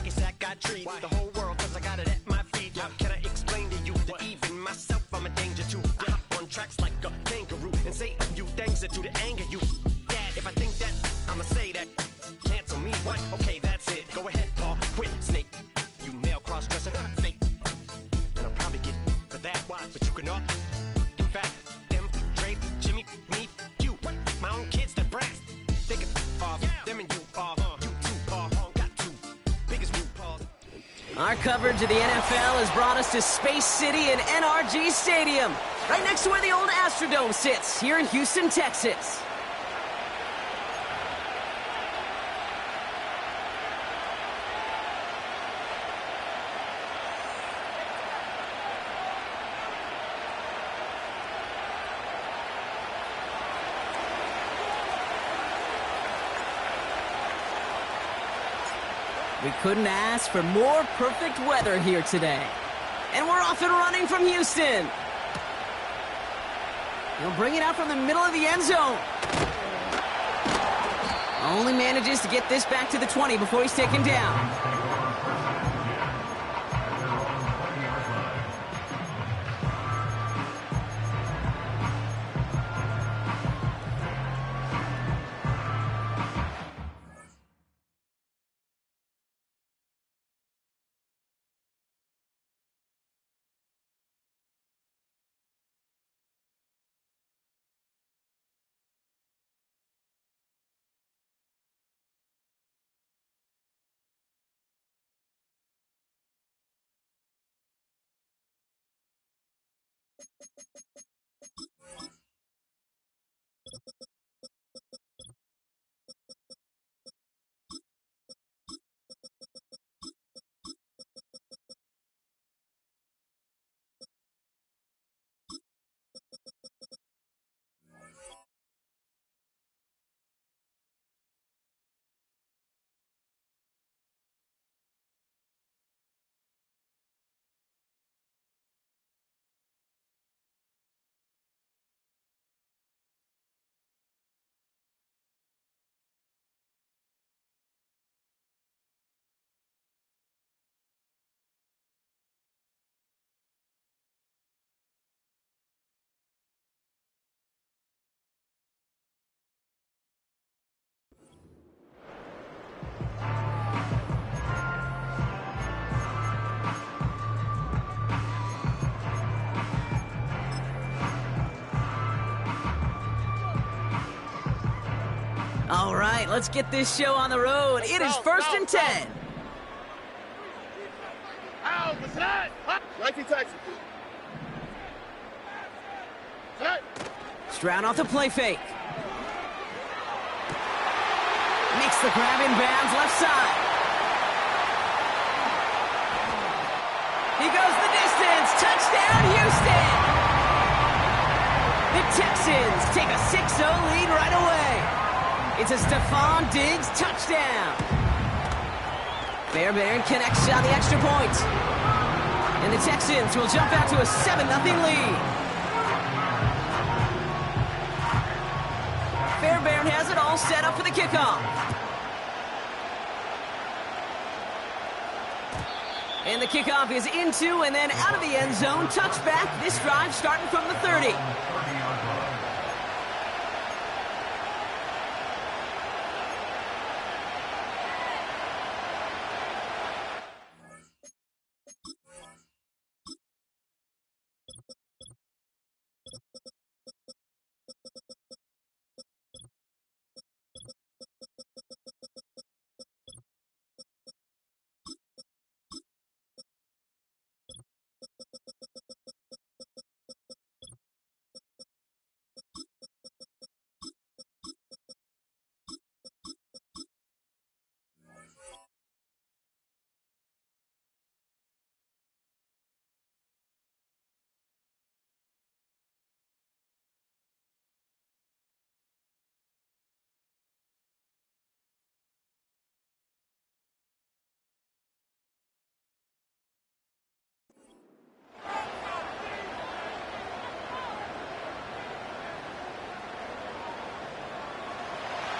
hacky sack I treat the whole world cause I got it at my feet. How can I explain to you that even myself I'm a danger to? I hop on tracks like a kangaroo and say a few things that do to anger you. Dad, if I think that, I'ma say that. Cancel me, what? Okay, that's it. Go ahead, Paul, quit, snake. You male cross-dresser, fake. And I'll probably get for that, why? But you can all. In fact, them, Dre, Jimmy, me, you. My own kids that brass. They can off, them and you off. You too, Paul, got two. Biggest root, Paul. Our coverage of the NFL has brought us to Space City and NRG Stadium, right next to where the old Astrodome sits, here in Houston, Texas. We couldn't ask for more perfect weather here today. And we're off and running from Houston. He'll bring it out from the middle of the end zone. Only manages to get this back to the 20 before he's taken down. All right, let's get this show on the road. It is 1st and 10. Ow, what's that? 19 Texas. Stroud off the play fake. Makes the grab in bounds left side. He goes the distance. Touchdown, Houston. The Texans take a 6-0 lead right away. It's a Stephon Diggs touchdown. Fairbairn connects on the extra point. And the Texans will jump out to a 7-0 lead. Fairbairn has it all set up for the kickoff. And the kickoff is into and then out of the end zone. Touchback. This drive starting from the 30.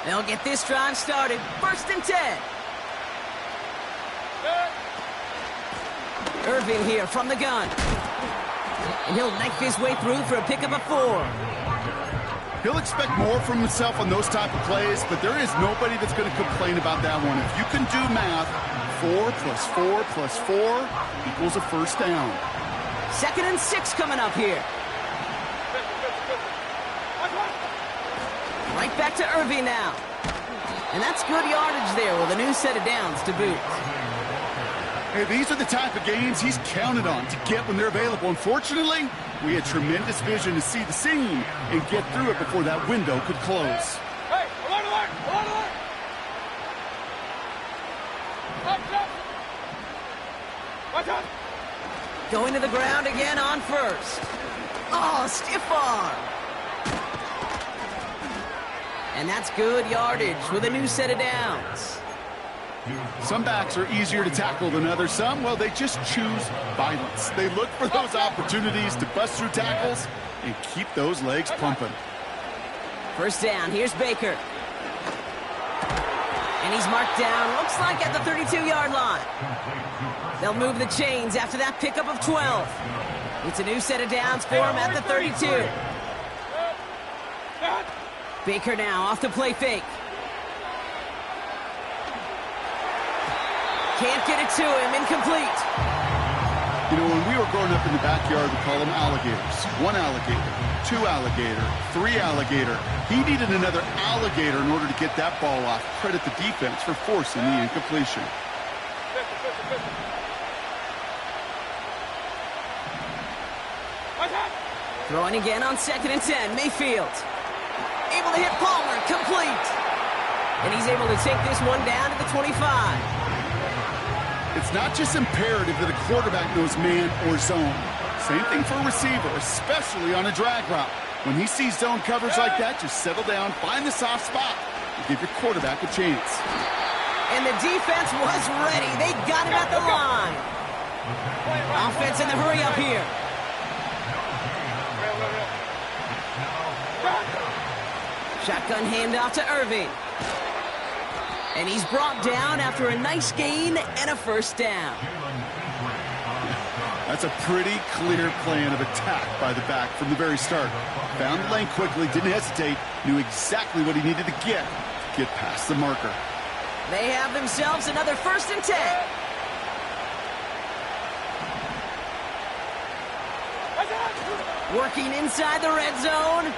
They'll get this drive started. 1st and 10. Hey! Irving here from the gun. And he'll knife his way through for a pickup of 4. He'll expect more from himself on those type of plays, but there is nobody that's going to complain about that one. If you can do math, 4 plus 4 plus 4 equals a first down. 2nd and 6 coming up here. Right back to Irving now. And that's good yardage there with a new set of downs to boot. Hey, these are the type of games he's counted on to get when they're available. Unfortunately, we had tremendous vision to see the seam and get through it before that window could close. Hey, alert, alert, alert, alert! Watch out! Going to the ground again on first. Oh, stiff arm. And that's good yardage with a new set of downs. Some backs are easier to tackle than others. Some, well, they just choose violence. They look for those opportunities to bust through tackles and keep those legs pumping. First down, here's Baker. And he's marked down, looks like at the 32-yard line. They'll move the chains after that pickup of 12. It's a new set of downs for him at the 32. Baker now off the play fake. Can't get it to him, incomplete. You know, when we were growing up in the backyard, we call them alligators. 1 alligator, 2 alligator, 3 alligator. He needed another alligator in order to get that ball off. Credit the defense for forcing the incompletion. Throwing again on 2nd and 10, Mayfield. Able to hit Palmer, complete. And he's able to take this one down to the 25. It's not just imperative that a quarterback knows man or zone. Same thing for a receiver, especially on a drag route. When he sees zone coverage like that, just settle down, find the soft spot, and give your quarterback a chance. And the defense was ready. They got him at the line. Offense in the hurry up here. Shotgun handoff to Irving. And he's brought down after a nice gain and a first down. That's a pretty clear plan of attack by the back from the very start. Found the lane quickly, didn't hesitate, knew exactly what he needed to get past the marker. They have themselves another 1st and 10. Working inside the red zone.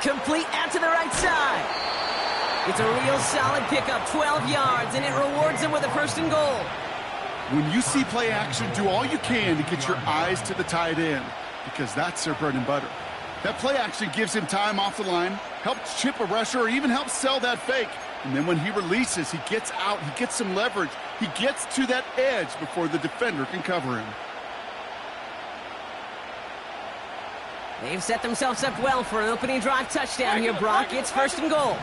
Complete out to the right side. It's a real solid pickup, 12 yards, and it rewards him with a 1st and goal. When you see play action, do all you can to get your eyes to the tight end, because that's their bread and butter. That play action gives him time off the line, helps chip a rusher, or even helps sell that fake. And then when he releases, he gets out, he gets some leverage. He gets to that edge before the defender can cover him. They've set themselves up well for an opening drive touchdown here, Brock. It's 1st and goal.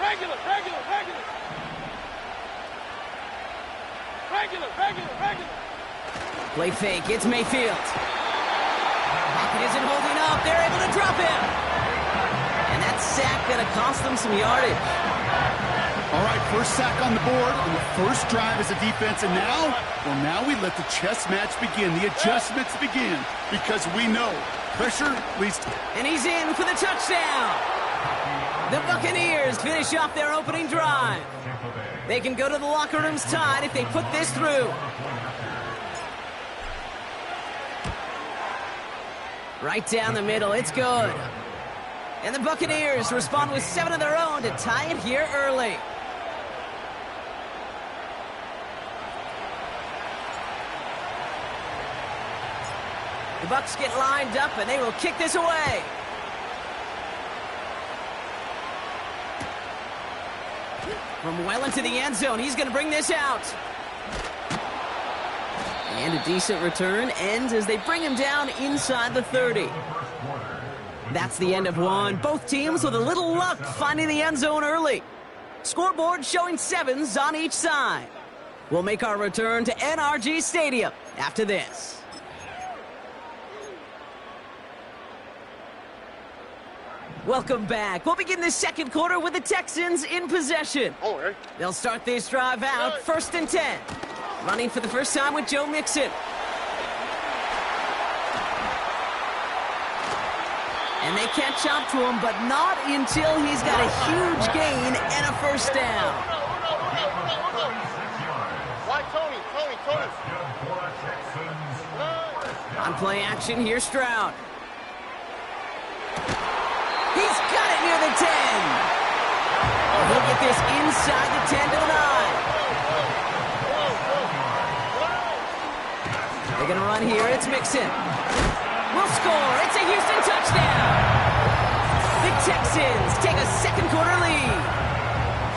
Regular. Play fake, it's Mayfield. Pocket isn't holding up, they're able to drop him. And that sack gonna cost them some yardage. All right, first sack on the board, and the first drive as a defense, and now we let the chess match begin, the adjustments begin, because we know pressure leads to... And he's in for the touchdown. The Buccaneers finish off their opening drive. They can go to the locker rooms tied if they put this through. Right down the middle, it's good. And the Buccaneers respond with 7 of their own to tie it here early. The Bucs get lined up and they will kick this away. From well into the end zone, he's going to bring this out. And a decent return ends as they bring him down inside the 30. That's the end of one. Both teams with a little luck finding the end zone early. Scoreboard showing 7s on each side. We'll make our return to NRG Stadium after this. Welcome back. We'll begin the second quarter with the Texans in possession. They'll start this drive out, 1st and 10. Running for the first time with Joe Mixon. And they catch up to him, but not until he's got a huge gain and a first down. Why Tony? On play action, here's Stroud. He's got it near the 10. And he'll get this inside the 10 to the 9. They're going to run here. It's Mixon. Will score. It's a Houston touchdown. The Texans take a second quarter lead.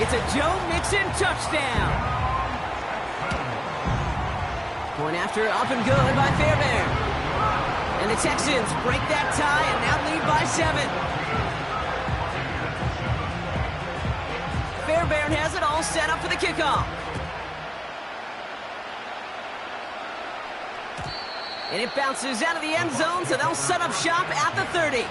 It's a Joe Mixon touchdown. Point after up and good by Fairbairn. And the Texans break that tie and now lead by 7. Fairbairn has it all set up for the kickoff. And it bounces out of the end zone, so they'll set up shop at the 30.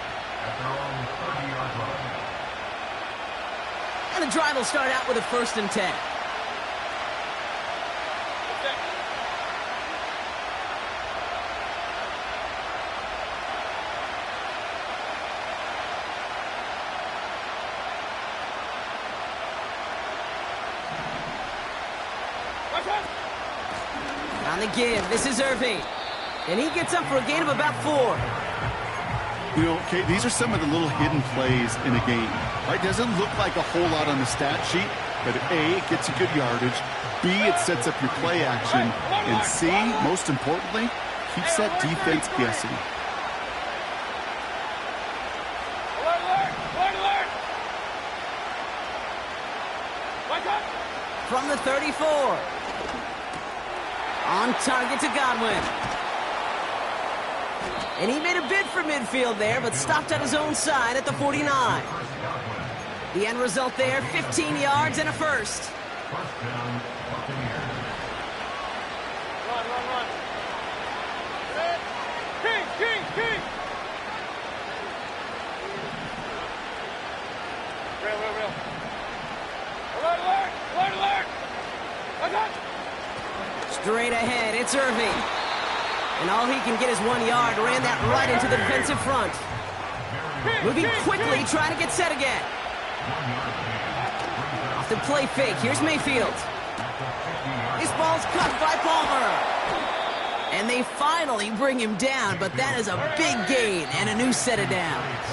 And the drive will start out with a 1st and 10. On the give, this is Irving. And he gets up for a gain of about 4. You know, Kate, these are some of the little hidden plays in a game. Right? Doesn't look like a whole lot on the stat sheet, but A, it gets you good yardage. B, it sets up your play action. And C, most importantly, keeps that defense guessing. From the 34. On target to Godwin. And he made a bid for midfield there, but stopped on his own side at the 49. The end result there, 15 yards and a first. Run. King. Real. Alert. Straight ahead, it's Irving. And all he can get is 1 yard. Ran that right into the defensive front. Moving quickly, trying to get set again. Off the play fake, here's Mayfield. This ball's cut by Palmer. And they finally bring him down, but that is a big gain and a new set of downs.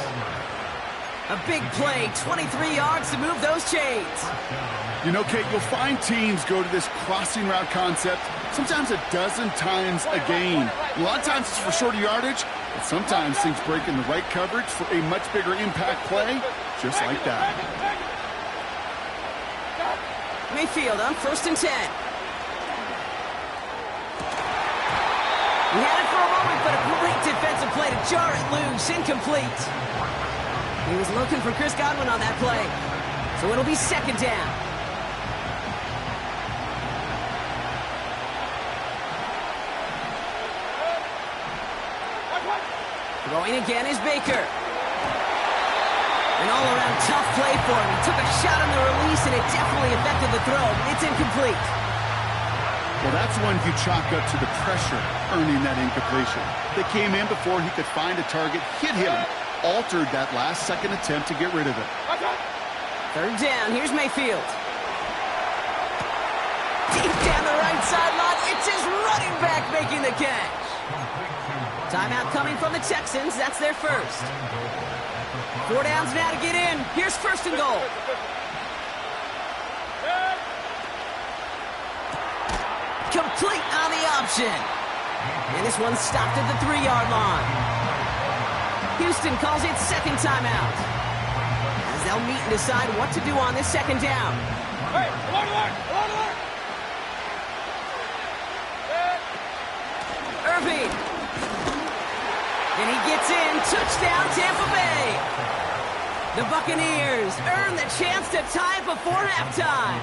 A big play, 23 yards to move those chains. You know, Kate, you'll find teams go to this crossing route concept sometimes a dozen times a game. A lot of times it's for shorter yardage, but sometimes things break in the right coverage for a much bigger impact play, just like that. Mayfield on 1st and 10. He had it for a moment, but a great defensive play to jar it loose, incomplete. He was looking for Chris Godwin on that play, so it'll be 2nd down. Throwing again is Baker. An all-around tough play for him. He took a shot on the release, and it definitely affected the throw, but it's incomplete. Well, that's one you chalk up to the pressure earning that incompletion. They came in before he could find a target, hit him, altered that last-second attempt to get rid of it. 3rd down, here's Mayfield. Deep down the right sideline, it's his running back making the catch. Timeout coming from the Texans. That's their first. 4 downs now to get in. Here's 1st and goal. Complete on the option. And this one's stopped at the 3-yard line. Houston calls it 2nd timeout, as they'll meet and decide what to do on this 2nd down. Hey, alert! Irving. And he gets in. Touchdown, Tampa Bay. The Buccaneers earn the chance to tie before halftime.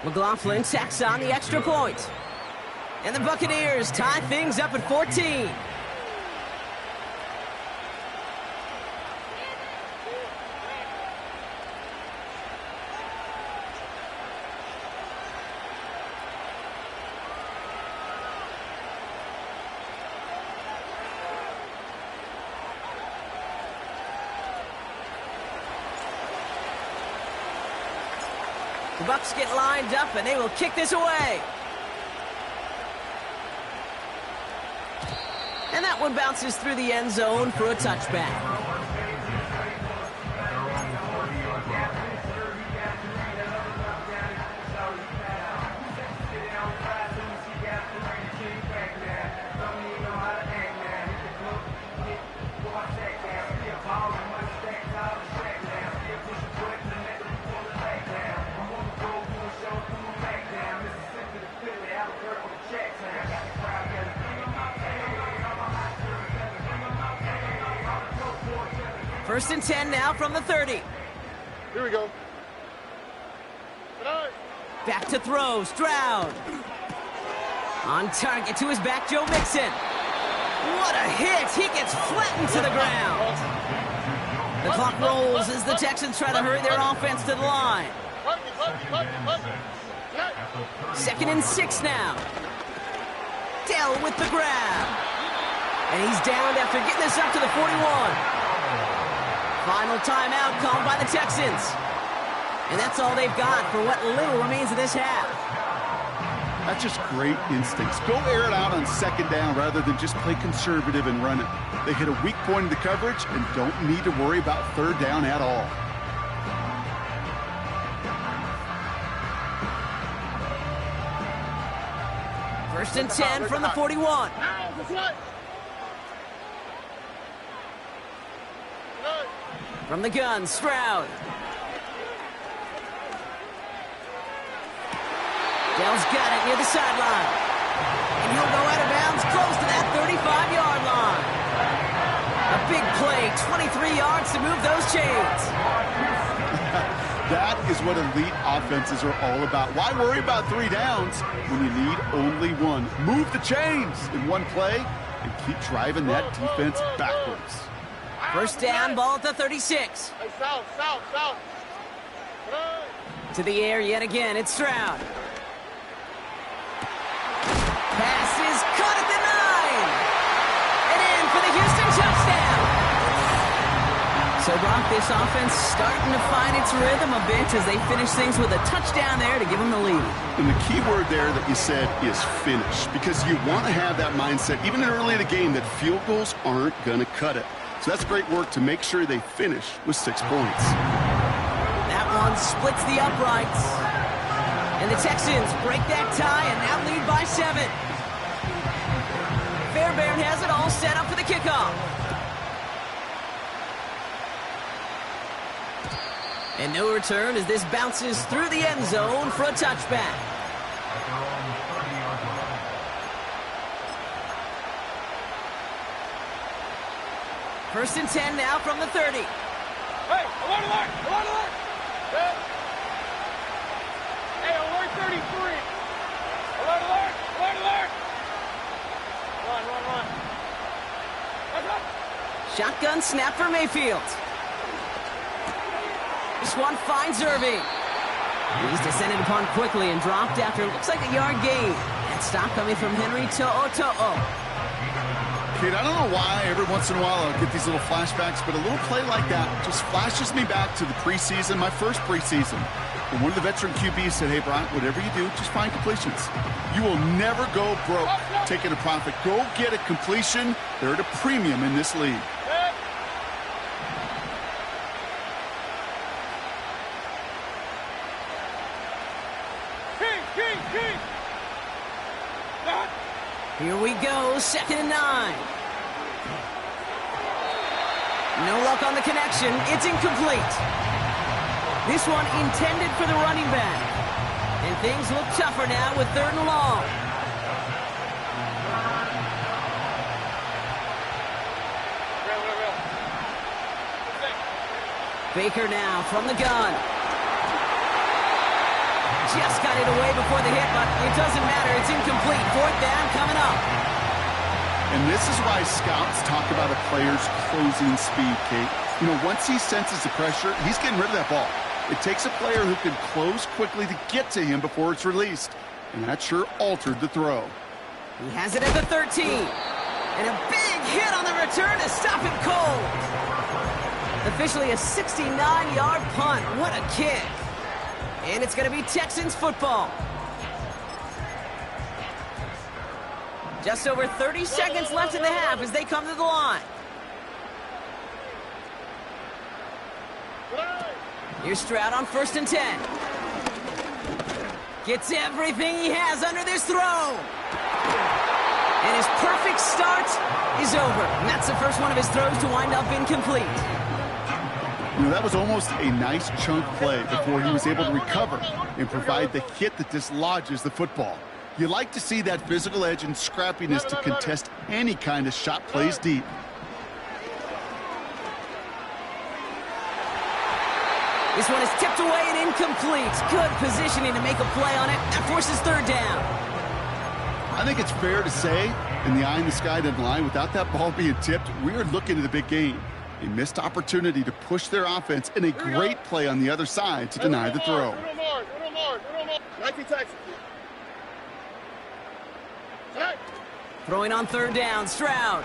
McLaughlin tacks on the extra point. And the Buccaneers tie things up at 14. The Bucs get lined up, and they will kick this away. And that one bounces through the end zone for a touchback. First and 10 now from the 30. Here we go. Back to throw, Stroud. On target to his back, Joe Mixon. What a hit! He gets flattened to the ground. The clock rolls as the Texans try to hurry their offense to the line. Second and 6 now. Dell with the grab. And he's downed after getting this up to the 41. Final timeout called by the Texans. And that's all they've got for what little remains of this half. That's just great instincts. Go air it out on second down rather than just play conservative and run it. They hit a weak point in the coverage and don't need to worry about third down at all. First and 10 from the 41. From the gun, Stroud. Dell's got it near the sideline. And he'll go out of bounds close to that 35-yard line. A big play, 23 yards to move those chains. That is what elite offenses are all about. Why worry about 3 downs when you need only one? Move the chains in one play and keep driving that defense backwards. First down, ball at the 36. Hey, south. To the air yet again, it's Stroud. Pass is caught at the 9. And in for the Houston touchdown. So, Brock, this offense starting to find its rhythm a bit as they finish things with a touchdown there to give them the lead. And the key word there that you said is finish, because you want to have that mindset, even early in the game, that field goals aren't going to cut it. So that's great work to make sure they finish with 6 points. That one splits the uprights. And the Texans break that tie and now lead by 7. Fairbairn has it all set up for the kickoff. And no return as this bounces through the end zone for a touchback. First and 10 now from the 30. Hey, alert! Hey, alert 33. Alert! Run. Shotgun snap for Mayfield. This one finds Irving. He's descended upon quickly and dropped after it looks like a yard gain. That stop coming from Henry To'o. Kid, I don't know why every once in a while I'll get these little flashbacks, but a little play like that just flashes me back to the preseason, my first preseason. And one of the veteran QBs said, hey, Brian, whatever you do, just find completions. You will never go broke taking a profit. Go get a completion. They're at a premium in this league. King. Here we go, second and 9. No luck on the connection. It's incomplete. This one intended for the running back. And things look tougher now with 3rd and long. Real. Baker now from the gun. just got it away before the hit, but it doesn't matter. It's incomplete. Fourth down coming up. And this is why scouts talk about a player's closing speed, Kate. You know, once he senses the pressure, he's getting rid of that ball. It takes a player who can close quickly to get to him before it's released. And that sure altered the throw. He has it at the 13. And a big hit on the return to stop it cold. Officially a 69-yard punt. What a kick. And it's going to be Texans football. Just over 30 seconds left in the half as they come to the line. Here's Stroud on 1st and 10. Gets everything he has under this throw. And his perfect start is over. And that's the first one of his throws to wind up incomplete. You know, that was almost a nice chunk play before he was able to recover and provide the hit that dislodges the football. You like to see that physical edge and scrappiness to contest any kind of shot plays deep. This one is tipped away and incomplete. Good positioning to make a play on it. That forces third down. I think it's fair to say, in the eye in the sky doesn't lie, without that ball being tipped, we're looking at a big game. A missed opportunity to push their offense and a great play on the other side to deny the throw. Throwing on third down, Stroud.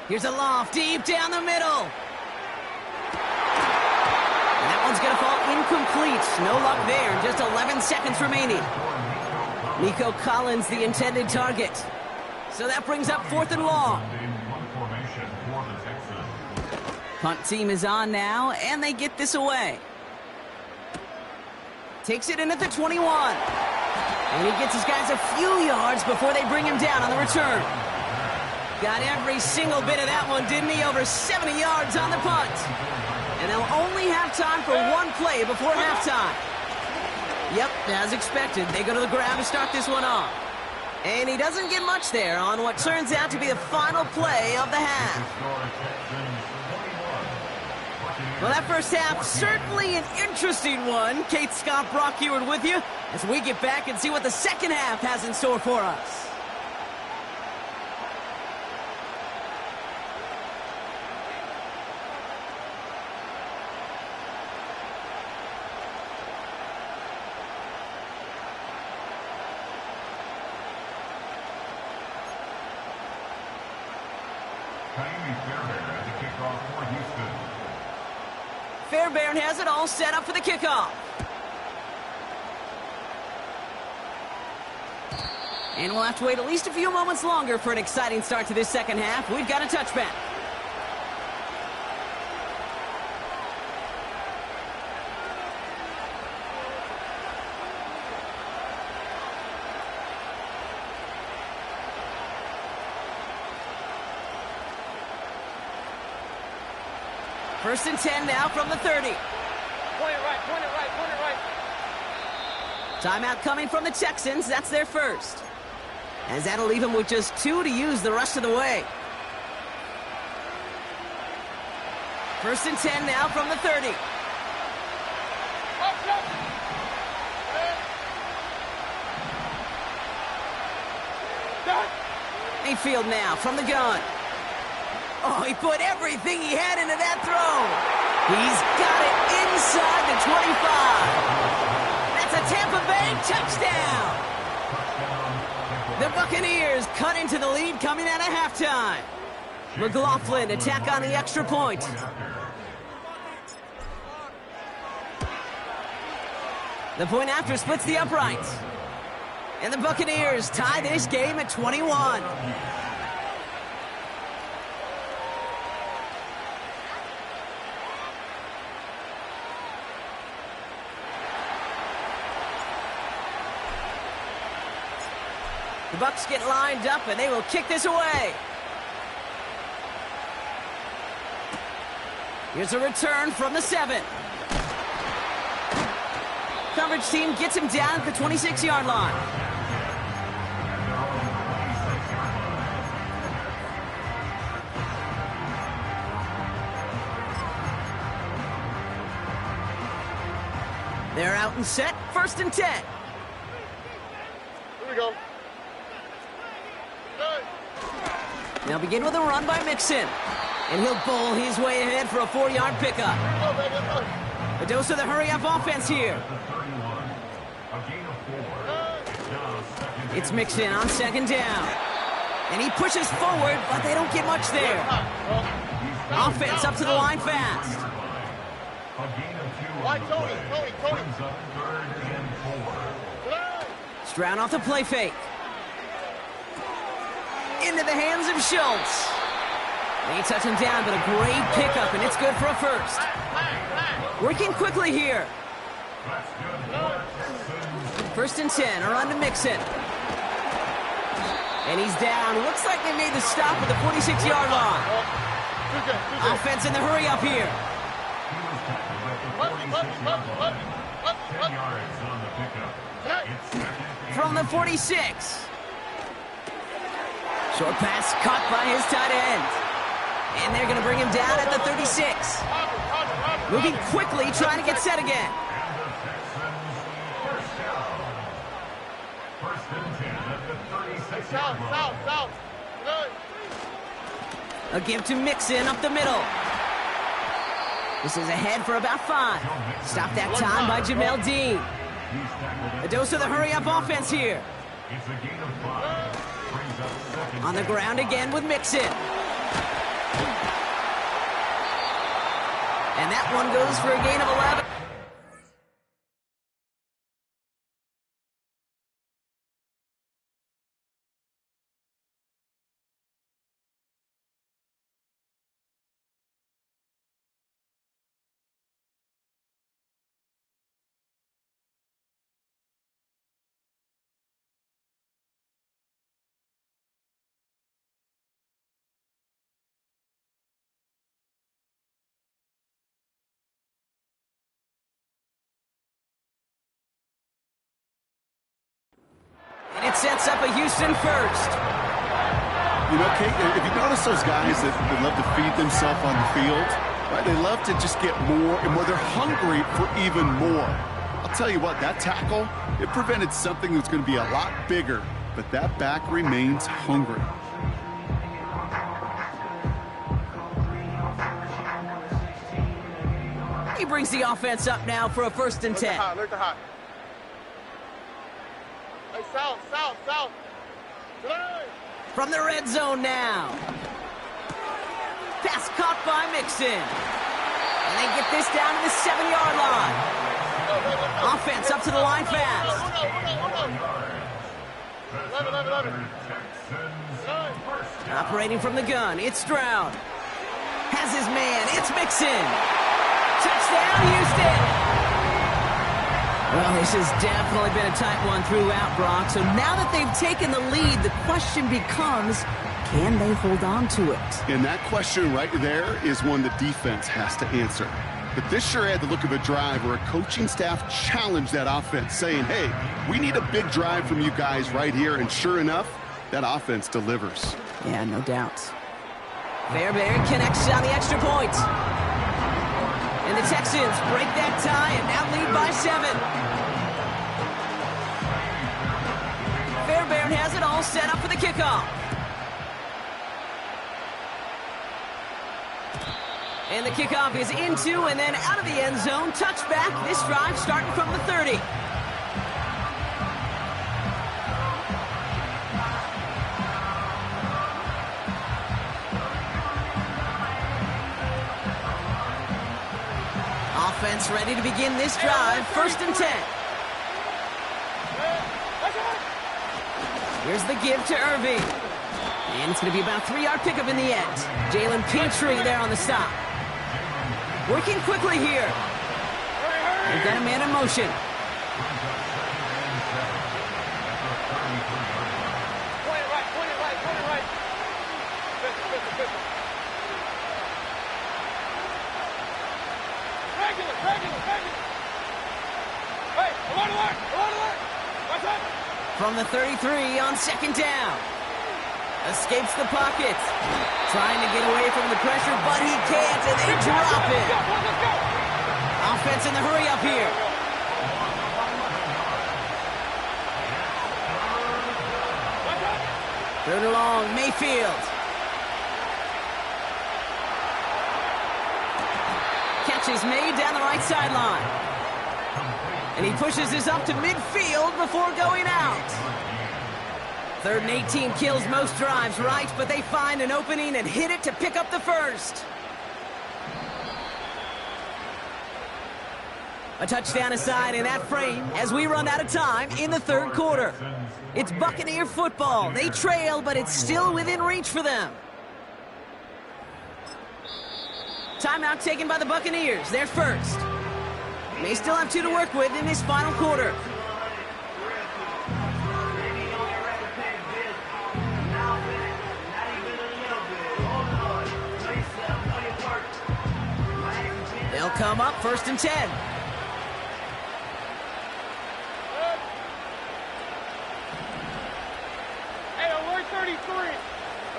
Here's a loft deep down the middle. And that one's going to fall incomplete. No luck there. Just 11 seconds remaining. Nico Collins, the intended target. So that brings up 4th and long. Punt team is on now, and they get this away. Takes it in at the 21. And he gets his guys a few yards before they bring him down on the return. Got every single bit of that one, didn't he? Over 70 yards on the punt. And they'll only have time for one play before halftime. Yep, as expected, they go to the grab to start this one off. And he doesn't get much there on what turns out to be the final play of the half. Well, that first half, certainly an interesting one. Kate, Scott, Brock Ewart with you as we get back and see what the second half has in store for us. Fairbairn has it all set up for the kickoff. And we'll have to wait at least a few moments longer for an exciting start to this second half. We've got a touchback. First and 10 now from the 30. Point it right, point it right, point it right. Timeout coming from the Texans. That's their first. As that'll leave them with just 2 to use the rest of the way. First and 10 now from the 30. Mayfield now from the gun. Oh, he put everything he had into that throw. He's got it inside the 25. That's a Tampa Bay touchdown. The Buccaneers cut into the lead coming out of halftime. McLaughlin attack on the extra point. The point after splits the uprights. And the Buccaneers tie this game at 21. The Bucs get lined up, and they will kick this away. Here's a return from the 7. Coverage team gets him down at the 26-yard line. They're out and set, 1st and 10. Here we go. They'll begin with a run by Mixon. And he'll bowl his way ahead for a 4-yard pickup. A dose of the hurry-up offense here. It's Mixon on 2nd down. And he pushes forward, but they don't get much there. Offense up to the line fast. Stroud off the play fake. Into the hands of Schultz. They touch him down, but a great pickup, and it's good for a 1st. Working quickly here. 1st and 10, a run to Mixon. And he's down. Looks like they made the stop at the 46-yard line. Offense in the hurry up here. From the 46. Short pass caught by his tight end. And they're going to bring him down at the 36. Moving quickly, trying to get set again. A give to Mixon up the middle. This is ahead for about 5. Stopped that time by Jamel Dean. A dose of the hurry-up offense here. On the ground again with Mixon. And that one goes for a gain of 11. And it sets up a Houston 1st. You know, Kate, if you notice those guys that love to feed themselves on the field, right? They love to just get more and more. They're hungry for even more. I'll tell you what, that tackle, it prevented something that's going to be a lot bigger, but that back remains hungry. He brings the offense up now for a 1st and 10. Look the hot. Hey, south. From the red zone now. Pass caught by Mixon. And they get this down to the 7-yard line. Offense up to the line fast. Operating from the gun, it's Stroud. Has his man, it's Mixon. Touchdown, Houston. Well, this has definitely been a tight one throughout, Brock. So now that they've taken the lead, the question becomes, can they hold on to it? And that question right there is one the defense has to answer. But this sure had the look of a drive where a coaching staff challenged that offense, saying, hey, we need a big drive from you guys right here. And sure enough, that offense delivers. Yeah, no doubt. Fairbairn connects on the extra point. And the Texans break that tie and now lead by 7. Fairbairn has it all set up for the kickoff. And the kickoff is into and then out of the end zone. Touchback, this drive starting from the 30. Offense ready to begin this drive. 1st and 10. Here's the give to Irving. And it's going to be about a 3-yard pickup in the end. Jalen Petrie there on the stop. Working quickly here. They've got a man in motion. Point it right. Pistol. Regular. Hey, alert. What's up? From the 33 on 2nd down. Escapes the pocket. Trying to get away from the pressure, but he can't, and they drop it. Let's go. Offense in the hurry up here. Third and long, Mayfield. Catch is made down the right sideline. And he pushes this up to midfield before going out. 3rd and 18 kills most drives, right? But they find an opening and hit it to pick up the first. A touchdown aside in that frame as we run out of time in the 3rd quarter. It's Buccaneer football. They trail, but it's still within reach for them. Timeout taken by the Buccaneers. They're first. They still have 2 to work with in this final quarter. They'll come up 1st and 10. Hey, alert 33.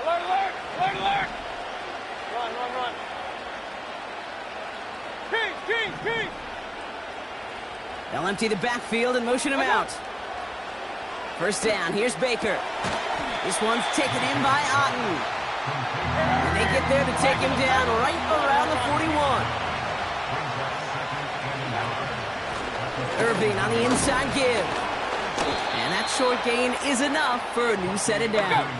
Alert, alert, alert, alert. Run, run, run. King. They'll empty the backfield and motion him out. 1st down, here's Baker. This one's taken in by Otten. And they get there to take him down right around the 41. Irving on the inside give. And that short gain is enough for a new set of downs.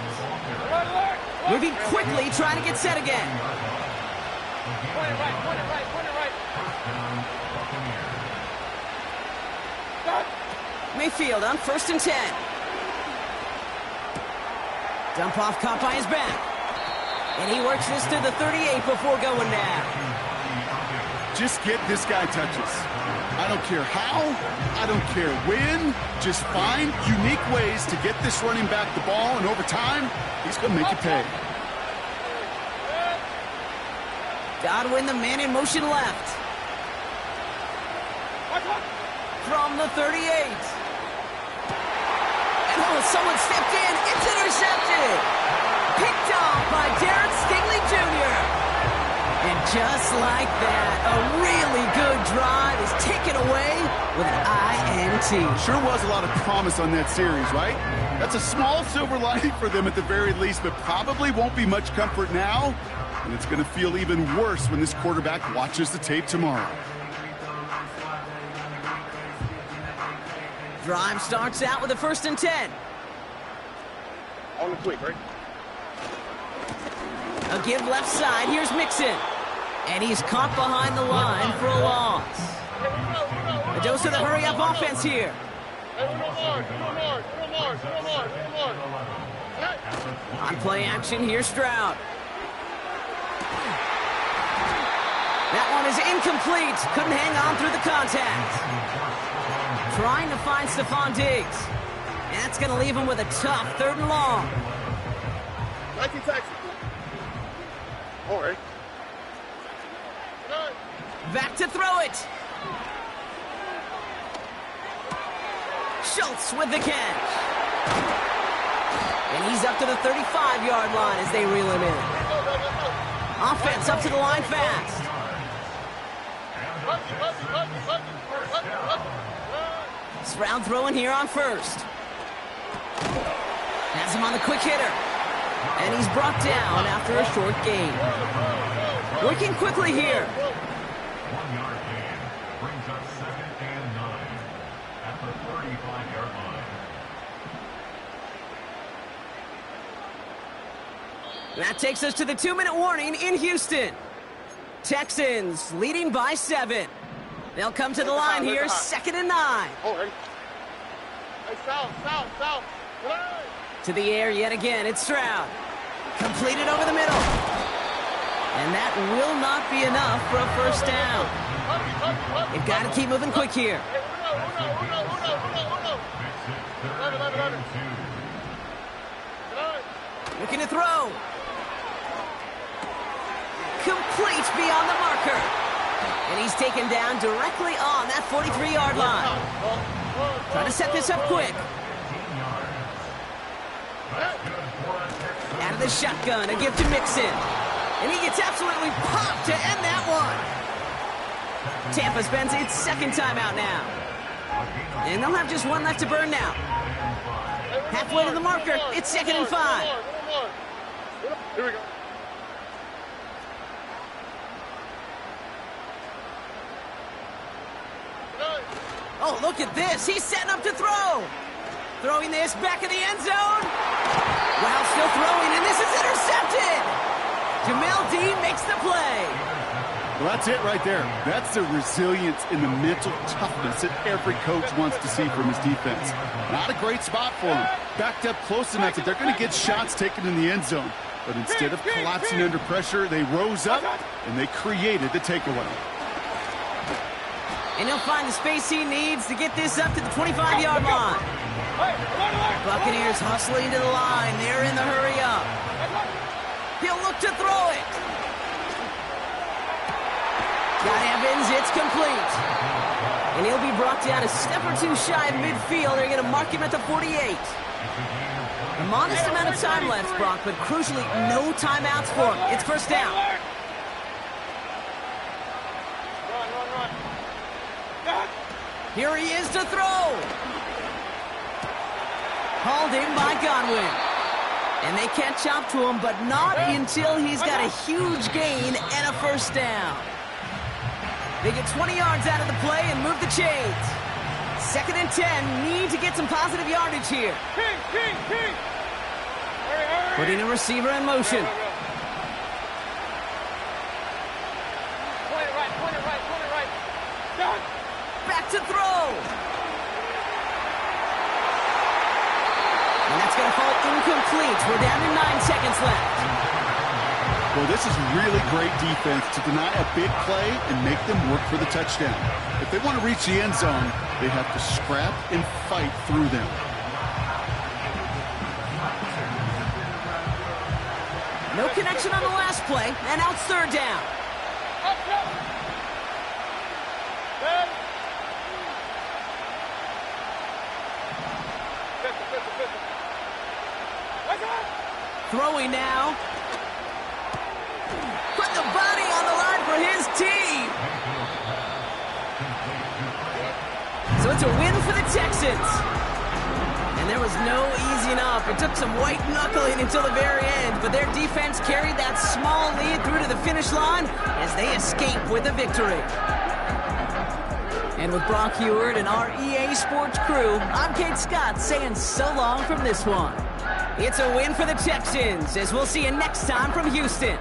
Moving quickly, trying to get set again. Point it right, point it right, point it right. Mayfield on 1st and 10. Dump off caught by his back. And he works this to the 38 before going down. Just get this guy touches. I don't care how, I don't care when. Just find unique ways to get this running back the ball, and over time, he's going to make it pay. Godwin, the man in motion left. From the 38. And someone stepped in. It's intercepted. Picked off by Darren Stingley Jr. And just like that, a really good drive is taken away with an INT. Sure was a lot of promise on that series, right? That's a small silver lining for them at the very least, but probably won't be much comfort now. And it's going to feel even worse when this quarterback watches the tape tomorrow. Drive starts out with a 1st and 10. On the quick, right? A give left side. Here's Mixon. And he's caught behind the line for a loss. A dose of the hurry-up offense here. On play action, here's Stroud. That one is incomplete. Couldn't hang on through the contact. Trying to find Stephon Diggs. And that's going to leave him with a tough 3rd and long. All right. Back to throw it. Schultz with the catch. And he's up to the 35-yard line as they reel him in. Offense up to the line fast. Stroud throwing here on 1st. Has him on the quick hitter. And he's brought down after a short gain. Working quickly here. 1 yard gain brings up 2nd and 9 at the 35-yard line. That takes us to the 2-minute warning in Houston. Texans leading by 7. They'll come to the line here, 2nd and 9. All right. Hey, south. To the air yet again, it's Stroud. Completed over the middle. And that will not be enough for a 1st down. They've got to keep moving quick here. Looking to throw. Complete beyond the marker. And he's taken down directly on that 43-yard line. Trying to set this up quick. Out of the shotgun, a give to Mixon. And he gets absolutely popped to end that one. Tampa spends its 2nd timeout now. And they'll have just one left to burn now. Halfway to the marker. It's 2nd and 5. Here we go. Oh, look at this. He's setting up to throw. Throwing this back in the end zone. While still throwing, and this is intercepted. Jamel Dean makes the play. Well, that's it right there. That's the resilience and the mental toughness that every coach wants to see from his defense. Not a great spot for him. Backed up close enough that they're going to get shots taken in the end zone. But instead of collapsing under pressure, they rose up and they created the takeaway. And he'll find the space he needs to get this up to the 25-yard line. Buccaneers hustling to the line. They're in the hurry up. He'll look to throw it. Got Evans, it's complete. And he'll be brought down a step or two shy of midfield. They're going to mark him at the 48. A modest amount of time left, Brock, but crucially, no timeouts for him. It's first down. Run. Here he is to throw. Hauled in by Godwin. And they catch up to him, but not until he's got a huge gain and a first down. They get 20 yards out of the play and move the chains. 2nd and 10, need to get some positive yardage here. Hurry. Putting a receiver in motion. Point it right. Done. Back to throw. And that's going to fall incomplete. We're down to 9 seconds left. Well, this is really great defense to deny a big play and make them work for the touchdown. If they want to reach the end zone, they have to scrap and fight through them. No connection on the last play, and now it's 3rd down. Throwing now. Put the body on the line for his team. So it's a win for the Texans. And there was no easing up. It took some white knuckling until the very end, but their defense carried that small lead through to the finish line as they escape with a victory. And with Brock Heward and our EA Sports crew, I'm Kate Scott saying so long from this one. It's a win for the Texans, as we'll see you next time from Houston.